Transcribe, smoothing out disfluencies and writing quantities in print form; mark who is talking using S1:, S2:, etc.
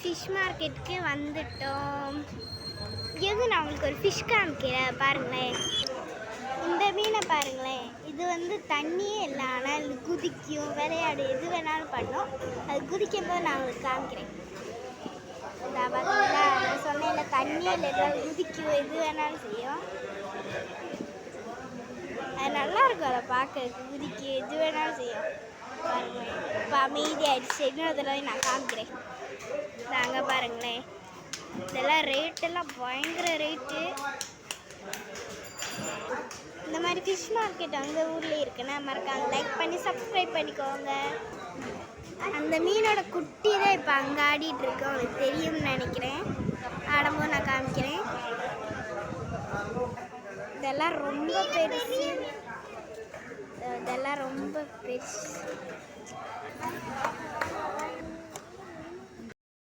S1: Fish மார்க்கெட்டுக்கு வந்துட்டோம். எது நான் உங்களுக்கு ஒரு ஃபிஷ் காமிக்கிறேன் பாருங்களேன். இந்த மீனை பாருங்களேன். இது வந்து தண்ணியே இல்லை, ஆனால் இது குதிக்கும், விளையாடு, எது வேணாலும் பண்ணும். அது குதிக்கும் போது நான் உங்களுக்கு காமிக்கிறேன். பார்த்தீங்களா, நான் சொன்னேன்ல தண்ணியே இல்லை, குதிக்கும், எது வேணாலும் செய்யும். அது நல்லா இருக்கும், அதை பார்க்க குதிக்கு எது வேணாலும் செய்யும். பாருங்களேன், இப்போ அமைதி ஆயிடுச்சு. இன்னொரு தடவை நான் காமிக்கிறேன். நாங்கள் பாருங்களேன், இதெல்லாம் ரேட்டெல்லாம் பயங்கர ரேட்டு. இந்த மாதிரி ஃபிஷ் மார்க்கெட் அந்த ஊரில் இருக்குன்னா மறக்காம லைக் பண்ணி சப்ஸ்கிரைப் பண்ணிக்கோங்க. அந்த மீனோட குட்டி தான் இப்போ அங்கே ஆடிட்டு இருக்கு, உங்களுக்கு தெரியும்னு நினைக்கிறேன். ஆடும்போது நான் காமிக்கிறேன். இதெல்லாம் ரொம்ப பெருசு, இதெல்லாம் ரொம்ப பெருசு.